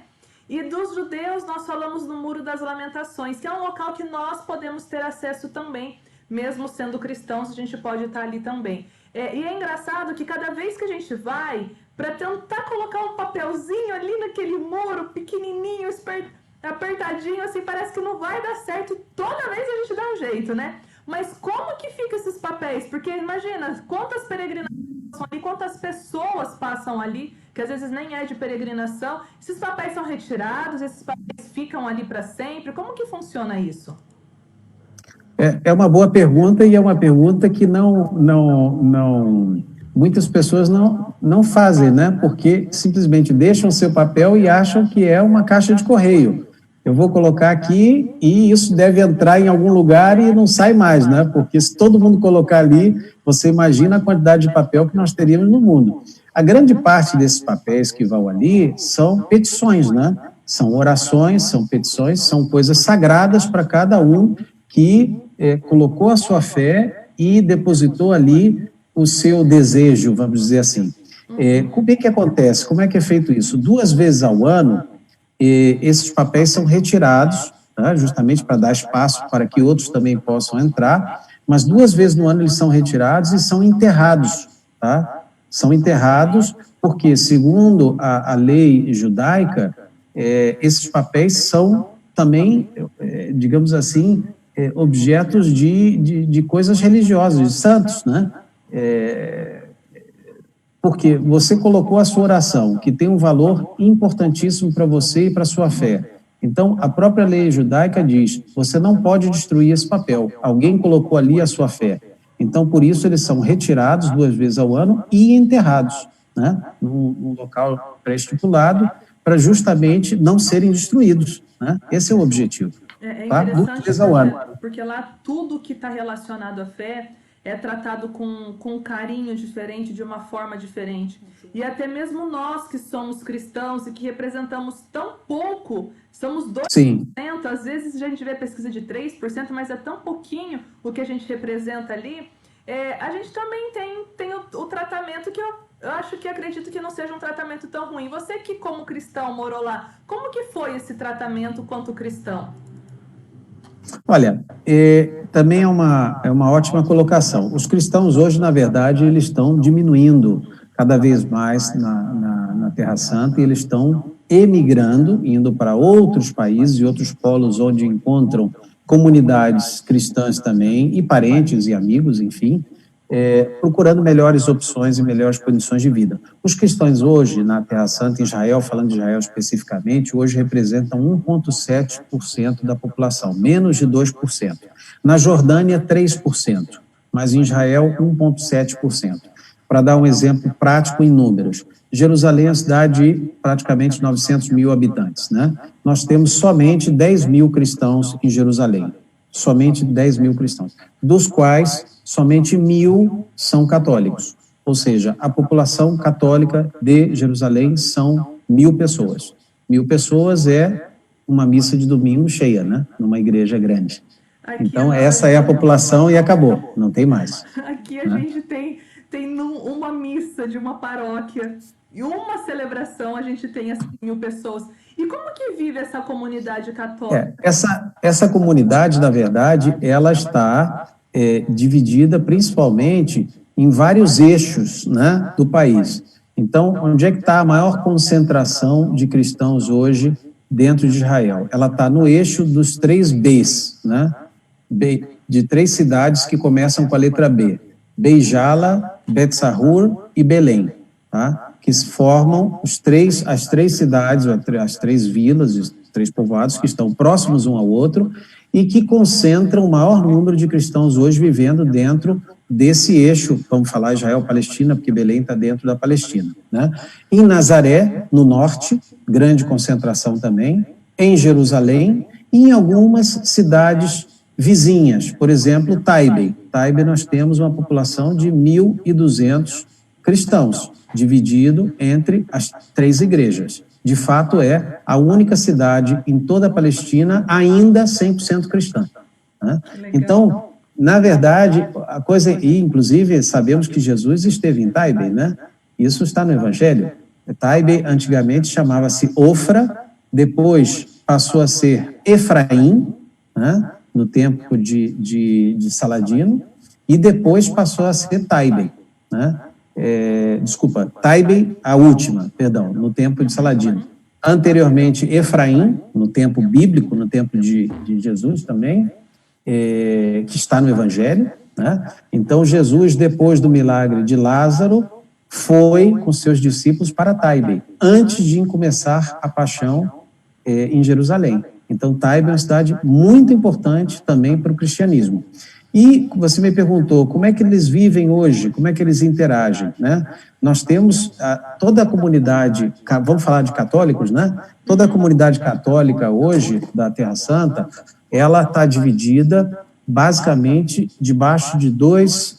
E dos judeus, nós falamos no Muro das Lamentações, que é um local que nós podemos ter acesso também, mesmo sendo cristãos, a gente pode estar ali também. E é engraçado que cada vez que a gente vai, para tentar colocar um papelzinho ali naquele muro, pequenininho, apertadinho, assim, parece que não vai dar certo, toda vez a gente dá um jeito, né? Mas como que fica esses papéis? Porque imagina, quantas peregrinações passam ali, quantas pessoas passam ali, que às vezes nem é de peregrinação. Esses papéis são retirados, esses papéis ficam ali para sempre. Como que funciona isso? É uma boa pergunta e é uma pergunta que muitas pessoas não fazem, né? Porque simplesmente deixam o seu papel e acham que é uma caixa de correio. Eu vou colocar aqui e isso deve entrar em algum lugar e não sai mais, né? Porque se todo mundo colocar ali, você imagina a quantidade de papel que nós teríamos no mundo. A grande parte desses papéis que vão ali são petições, né? São orações, são petições, são coisas sagradas para cada um que colocou a sua fé e depositou ali o seu desejo, vamos dizer assim. Como é que acontece? Como é que é feito isso? 2 vezes ao ano, esses papéis são retirados, tá? Justamente para dar espaço para que outros também possam entrar, mas 2 vezes no ano eles são retirados e são enterrados, tá? São enterrados porque, segundo a lei judaica, esses papéis são também, digamos assim, objetos de coisas religiosas, de santos, né? Porque você colocou a sua oração, que tem um valor importantíssimo para você e para a sua fé. Então, a própria lei judaica diz, você não pode destruir esse papel. Alguém colocou ali a sua fé. Então, por isso, eles são retirados 2 vezes ao ano e enterrados, né? Num local pré-estipulado, para justamente não serem destruídos, né? Esse é o objetivo. É tá? interessante 2 vezes ao ano. porque lá tudo que está relacionado à fé é tratado com um carinho diferente, de uma forma diferente. E até mesmo nós que somos cristãos e que representamos tão pouco, somos 2%, Sim. Às vezes a gente vê pesquisa de 3%, mas é tão pouquinho o que a gente representa ali. A gente também tem o tratamento que eu acredito que não seja um tratamento tão ruim. Você que como cristão morou lá, como que foi esse tratamento quanto cristão? Olha, também é uma ótima colocação. Os cristãos hoje, na verdade, eles estão diminuindo cada vez mais na Terra Santa e eles estão emigrando, indo para outros países e outros polos onde encontram comunidades cristãs também, e parentes e amigos, enfim, procurando melhores opções e melhores condições de vida. Os cristãos hoje, na Terra Santa, em Israel, falando de Israel especificamente, hoje representam 1,7% da população, menos de 2%. Na Jordânia, 3%, mas em Israel, 1,7%. Para dar um exemplo prático em números, Jerusalém é uma cidade de praticamente 900 mil habitantes, né? Nós temos somente 10 mil cristãos em Jerusalém, somente 10 mil cristãos, dos quais somente 1.000 são católicos, ou seja, a população católica de Jerusalém são 1.000 pessoas. 1.000 pessoas é uma missa de domingo cheia, né? Numa igreja grande. Então, essa é a população e acabou, não tem mais. Aqui a gente tem uma missa de uma paróquia e uma celebração, a gente tem assim 1.000 pessoas. E como que vive essa comunidade católica? Essa comunidade, na verdade, ela está dividida principalmente em vários eixos, né, do país. Então, onde é que está a maior concentração de cristãos hoje dentro de Israel. Ela está no eixo dos 3 Bs, né? De 3 cidades que começam com a letra B: Beijala, Bet-Sahur e Belém, tá? Que formam as 3 cidades, as 3 vilas, os 3 povoados que estão próximos um ao outro e que concentram o maior número de cristãos hoje vivendo dentro desse eixo, vamos falar Israel-Palestina, porque Belém está dentro da Palestina, né? Em Nazaré, no norte, grande concentração também, em Jerusalém e em algumas cidades vizinhas, por exemplo, Taibe. Taibe nós temos uma população de 1.200 cristãos, dividido entre as 3 igrejas. De fato, é a única cidade em toda a Palestina ainda 100% cristã, né? Então, na verdade, a coisa, e inclusive sabemos que Jesus esteve em Taibe, né? Isso está no Evangelho. Taibe antigamente chamava-se Ofra, depois passou a ser Efraim, né? No tempo de Saladino, e depois passou a ser Taibe, né? Taibe, a última, perdão, no tempo de Saladino. Anteriormente, Efraim, no tempo bíblico, no tempo de Jesus também, que está no Evangelho, né? Então, Jesus, depois do milagre de Lázaro, foi com seus discípulos para Taibe, antes de começar a paixão em Jerusalém. Então, Taibe é uma cidade muito importante também para o cristianismo. E você me perguntou como é que eles vivem hoje, como é que eles interagem, né? Nós temos toda a comunidade, vamos falar de católicos, né? Toda a comunidade católica hoje da Terra Santa, ela está dividida basicamente debaixo de duas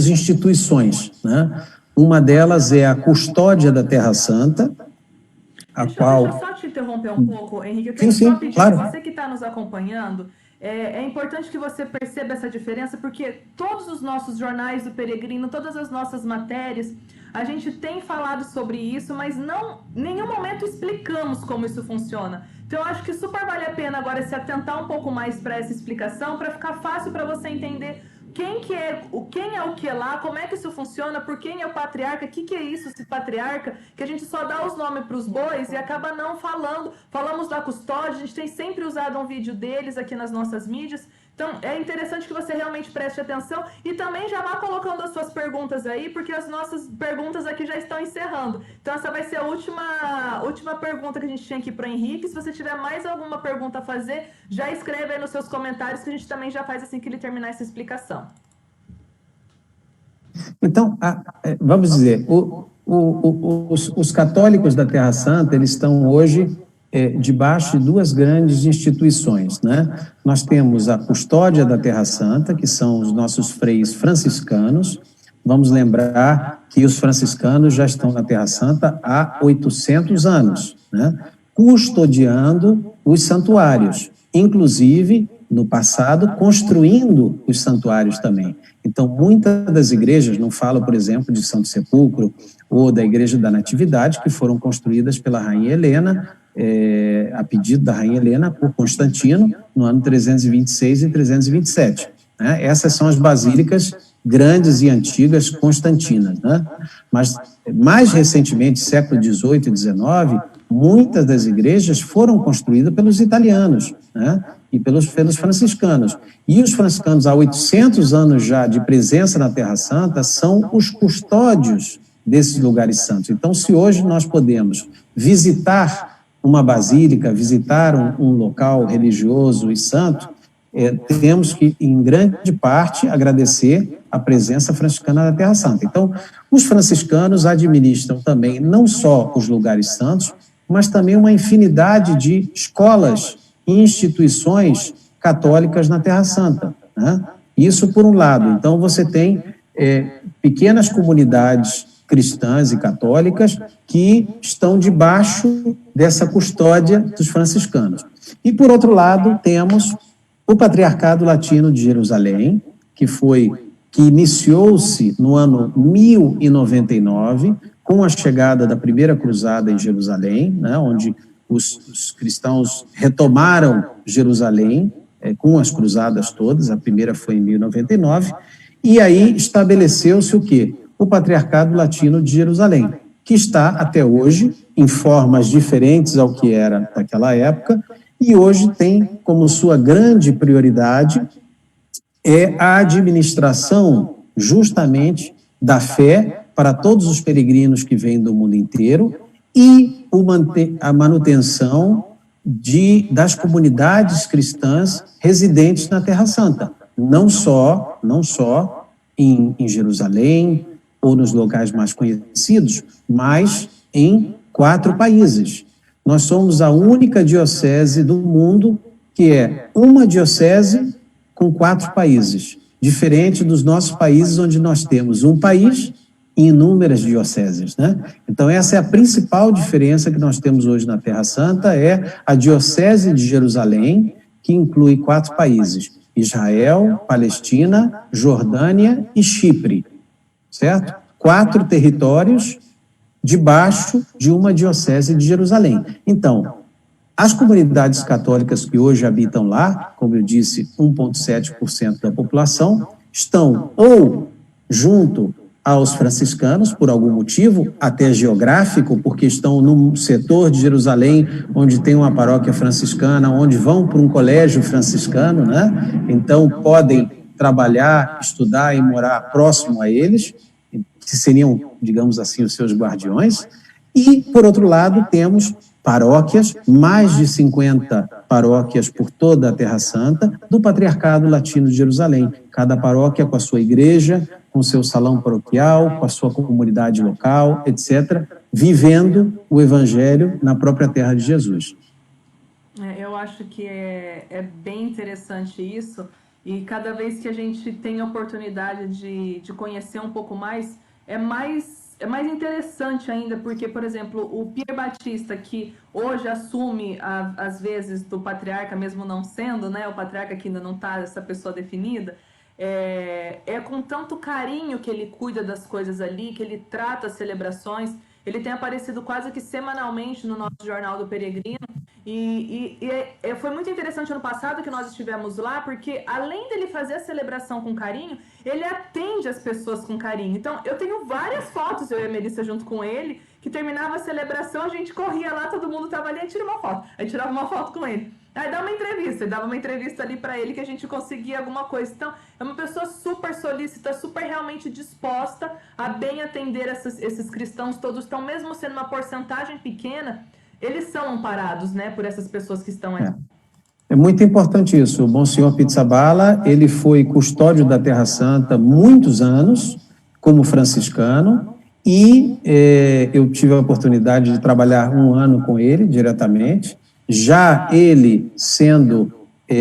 instituições, né? Uma delas é a Custódia da Terra Santa, Deixa eu só te interromper um pouco, Henrique. Eu quero só pedir, claro. Você que está nos acompanhando, é importante que você perceba essa diferença, porque todos os nossos jornais do Peregrino, todas as nossas matérias, a gente tem falado sobre isso, mas não, em nenhum momento explicamos como isso funciona. Então, eu acho que super vale a pena agora se atentar um pouco mais para essa explicação, para ficar fácil para você entender quem é o que lá, como é que isso funciona, por quem é o patriarca, o que é isso, esse patriarca, que a gente só dá os nomes para os bois e acaba não falando. Falamos da Custódia, a gente tem sempre usado um vídeo deles aqui nas nossas mídias. Então, é interessante que você realmente preste atenção e também já vá colocando as suas perguntas aí, porque as nossas perguntas aqui já estão encerrando. Então, essa vai ser a última pergunta que a gente tinha aqui para o Henrique. Se você tiver mais alguma pergunta a fazer, já escreve aí nos seus comentários, que a gente também já faz assim que ele terminar essa explicação. Então, vamos dizer, os católicos da Terra Santa, eles estão hoje debaixo de 2 grandes instituições, né? Nós temos a Custódia da Terra Santa, que são os nossos freios franciscanos. Vamos lembrar que os franciscanos já estão na Terra Santa há 800 anos, né? Custodiando os santuários, inclusive, no passado, construindo os santuários também. Então, muitas das igrejas, não falo, por exemplo, de Santo Sepulcro ou da Igreja da Natividade, que foram construídas pela Rainha Helena, a pedido da Rainha Helena, por Constantino, no ano 326 e 327. Né? Essas são as basílicas grandes e antigas constantinas, né? Mas, mais recentemente, século XVIII e XIX, muitas das igrejas foram construídas pelos italianos, né? E pelos franciscanos. E os franciscanos, há 800 anos já de presença na Terra Santa, são os custódios desses lugares santos. Então, se hoje nós podemos visitar uma basílica, visitar um local religioso e santo, temos que, em grande parte, agradecer a presença franciscana na Terra Santa. Então, os franciscanos administram também não só os lugares santos, mas também uma infinidade de escolas e instituições católicas na Terra Santa, né? Isso por um lado. Então, você tem pequenas comunidades cristãs e católicas que estão debaixo dessa custódia dos franciscanos. E, por outro lado, temos o Patriarcado Latino de Jerusalém, que iniciou-se no ano 1099, com a chegada da primeira cruzada em Jerusalém, né, onde os cristãos retomaram Jerusalém, com as cruzadas todas. A primeira foi em 1099, e aí estabeleceu-se o quê? O Patriarcado Latino de Jerusalém, que está até hoje, em formas diferentes ao que era naquela época, e hoje tem como sua grande prioridade a administração justamente da fé para todos os peregrinos que vêm do mundo inteiro e a manutenção das comunidades cristãs residentes na Terra Santa, não só em Jerusalém ou nos locais mais conhecidos, mas em 4 países. Nós somos a única diocese do mundo que é uma diocese com 4 países, diferente dos nossos países onde nós temos um país e inúmeras dioceses, né? Então essa é a principal diferença que nós temos hoje na Terra Santa, é a diocese de Jerusalém, que inclui 4 países: Israel, Palestina, Jordânia e Chipre, certo? 4 territórios debaixo de uma diocese de Jerusalém. Então, as comunidades católicas que hoje habitam lá, como eu disse, 1,7% da população, estão ou junto aos franciscanos, por algum motivo, até geográfico, porque estão num setor de Jerusalém onde tem uma paróquia franciscana, onde vão para um colégio franciscano, né? Então podem trabalhar, estudar e morar próximo a eles, que seriam, digamos assim, os seus guardiões. E, por outro lado, temos paróquias, mais de 50 paróquias por toda a Terra Santa, do Patriarcado Latino de Jerusalém. Cada paróquia com a sua igreja, com o seu salão paroquial, com a sua comunidade local, etc., vivendo o Evangelho na própria terra de Jesus. Eu acho que é bem interessante isso, e cada vez que a gente tem a oportunidade de conhecer um pouco mais, é mais interessante ainda, porque, por exemplo, o Pier Batista, que hoje assume, às vezes, do patriarca, mesmo não sendo, né, o patriarca que ainda não está essa pessoa definida, é com tanto carinho que ele cuida das coisas ali, que ele trata as celebrações. Ele tem aparecido quase que semanalmente no nosso Jornal do Peregrino, e foi muito interessante ano passado que nós estivemos lá, porque além dele fazer a celebração com carinho, ele atende as pessoas com carinho. Então, eu tenho várias fotos, eu e a Melissa junto com ele, que terminava a celebração, a gente corria lá, todo mundo estava ali, aí tirava uma foto com ele. Aí dava uma entrevista ali para ele que a gente conseguia alguma coisa. Então, é uma pessoa super solícita, super realmente disposta a bem atender esses cristãos todos. Então, mesmo sendo uma porcentagem pequena, eles são amparados, né, por essas pessoas que estão aí. É muito importante isso. O Monsenhor Pizzaballa, ele foi custódio da Terra Santa muitos anos, como franciscano, e eu tive a oportunidade de trabalhar um ano com ele diretamente, já ele sendo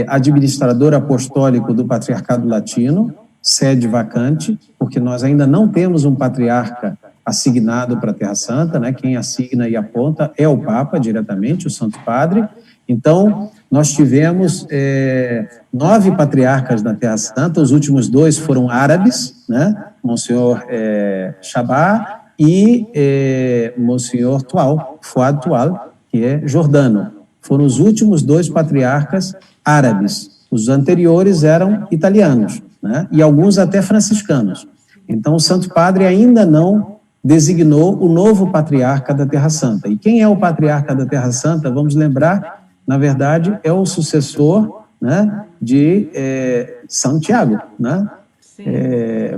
administrador apostólico do Patriarcado Latino, sede vacante, porque nós ainda não temos um patriarca assignado para a Terra Santa, né? Quem assigna e aponta é o Papa diretamente, o Santo Padre. Então, nós tivemos 9 patriarcas na Terra Santa, os últimos 2 foram árabes, né? Monsenhor Shabá e Monsenhor Fuad Tual, que é jordano. Foram os últimos 2 patriarcas árabes. Os anteriores eram italianos, né? E alguns até franciscanos. Então, o Santo Padre ainda não designou o novo patriarca da Terra Santa. E quem é o patriarca da Terra Santa? Vamos lembrar, na verdade, é o sucessor, né, de São Tiago, né?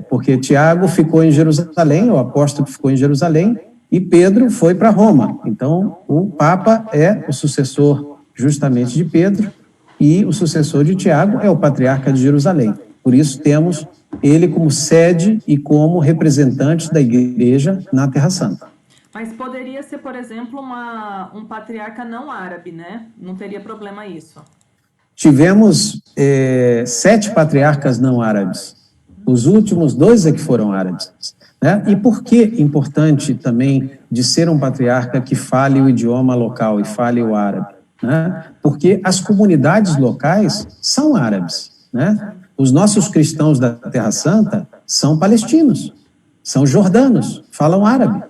Porque Tiago ficou em Jerusalém, o apóstolo ficou em Jerusalém, e Pedro foi para Roma. Então, o Papa é o sucessor justamente de Pedro, e o sucessor de Tiago é o patriarca de Jerusalém. Por isso, temos ele como sede e como representante da igreja na Terra Santa. Mas poderia ser, por exemplo, um patriarca não árabe, né? Não teria problema isso. Tivemos 7 patriarcas não árabes. Os últimos 2 é que foram árabes. Né? E por que importante também de ser um patriarca que fale o idioma local e fale o árabe? Né? Porque as comunidades locais são árabes, né? Os nossos cristãos da Terra Santa são palestinos, são jordanos, falam árabe.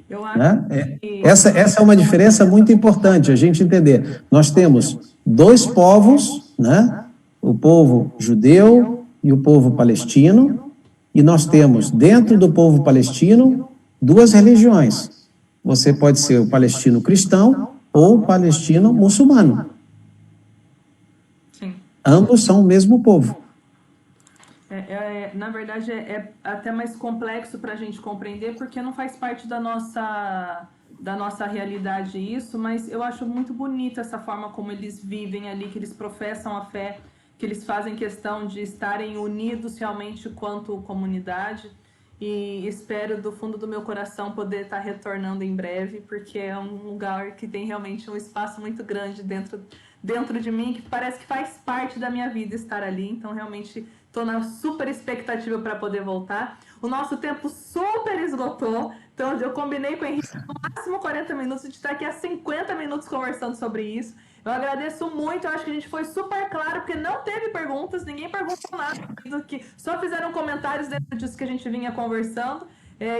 Eu acho né? Essa é uma diferença muito importante a gente entender. Nós temos 2 povos, né? O povo judeu e o povo palestino, e nós temos dentro do povo palestino duas religiões. Você pode ser o palestino cristão ou o palestino muçulmano. Sim. Ambos são o mesmo povo. Na verdade, é até mais complexo para a gente compreender, porque não faz parte da nossa realidade isso, mas eu acho muito bonita essa forma como eles vivem ali, que eles professam a fé, que eles fazem questão de estarem unidos realmente quanto comunidade, e espero do fundo do meu coração poder estar retornando em breve, porque é um lugar que tem realmente um espaço muito grande dentro de mim, que parece que faz parte da minha vida estar ali, então realmente estou na super expectativa para poder voltar. O nosso tempo super esgotou, então eu combinei com o Henrique no máximo 40 minutos, a gente está aqui há 50 minutos conversando sobre isso. Eu agradeço muito, eu acho que a gente foi super claro, porque não teve perguntas, ninguém perguntou nada, só fizeram comentários dentro disso que a gente vinha conversando.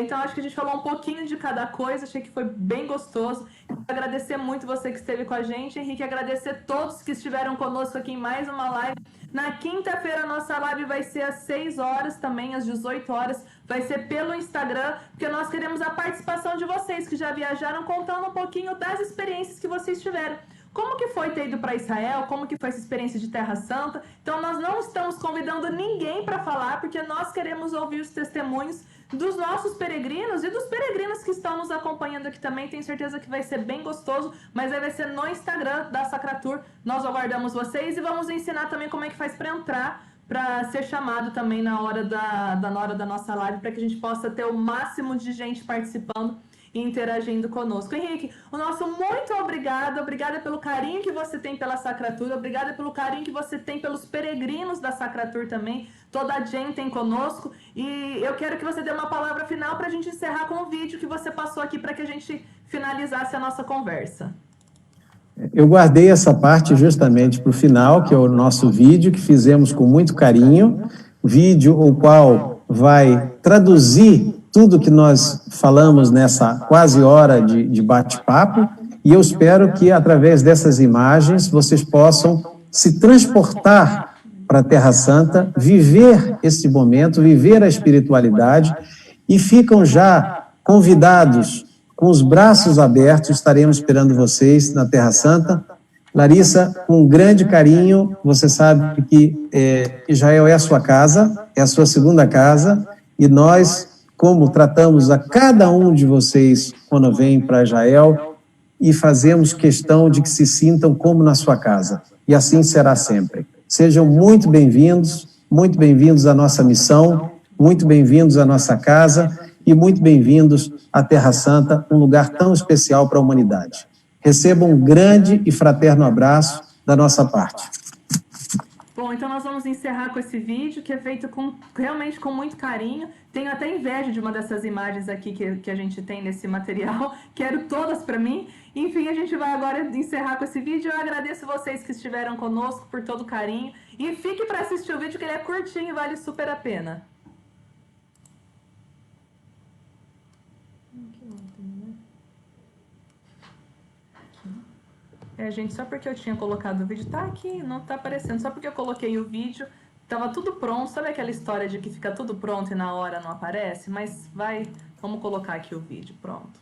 Então acho que a gente falou um pouquinho de cada coisa, achei que foi bem gostoso. Agradecer muito você que esteve com a gente, Henrique, agradecer todos que estiveram conosco aqui em mais uma live. Na quinta-feira a nossa live vai ser às 6 horas também, às 18 horas, vai ser pelo Instagram, porque nós queremos a participação de vocês que já viajaram, contando um pouquinho das experiências que vocês tiveram. Como que foi ter ido para Israel? Como que foi essa experiência de Terra Santa? Então nós não estamos convidando ninguém para falar, porque nós queremos ouvir os testemunhos dos nossos peregrinos e dos peregrinos que estão nos acompanhando aqui também. Tenho certeza que vai ser bem gostoso, mas aí vai ser no Instagram da Sacratur. Nós aguardamos vocês e vamos ensinar também como é que faz para entrar, para ser chamado também na hora da nossa live, para que a gente possa ter o máximo de gente participando e interagindo conosco. Henrique, o nosso muito obrigada pelo carinho que você tem pela Sacratur, obrigada pelo carinho que você tem pelos peregrinos da Sacratur também, toda a gente tem conosco, e eu quero que você dê uma palavra final para a gente encerrar com o vídeo que você passou aqui para que a gente finalizasse a nossa conversa. Eu guardei essa parte justamente para o final, que é o nosso vídeo, que fizemos com muito carinho, vídeo o qual vai traduzir tudo que nós falamos nessa quase hora de bate-papo, e eu espero que, através dessas imagens, vocês possam se transportar para a Terra Santa, viver esse momento, viver a espiritualidade, e ficam já convidados, com os braços abertos, estaremos esperando vocês na Terra Santa. Larissa, com grande carinho, você sabe que Israel é a sua casa, é a sua segunda casa, e nós, como tratamos a cada um de vocês quando vem para Israel, e fazemos questão de que se sintam como na sua casa. E assim será sempre. Sejam muito bem-vindos à nossa missão, muito bem-vindos à nossa casa e muito bem-vindos à Terra Santa, um lugar tão especial para a humanidade. Recebam um grande e fraterno abraço da nossa parte. Bom, então nós vamos encerrar com esse vídeo, que é feito realmente com muito carinho. Tenho até inveja de uma dessas imagens aqui que a gente tem nesse material. Quero todas para mim. Enfim, a gente vai agora encerrar com esse vídeo. Eu agradeço vocês que estiveram conosco por todo o carinho. E fique para assistir o vídeo, que ele é curtinho e vale super a pena. Gente, só porque eu tinha colocado o vídeo, tá aqui, não tá aparecendo. Só porque eu coloquei o vídeo, tava tudo pronto. Sabe aquela história de que fica tudo pronto e na hora não aparece? Mas vamos colocar aqui o vídeo, pronto.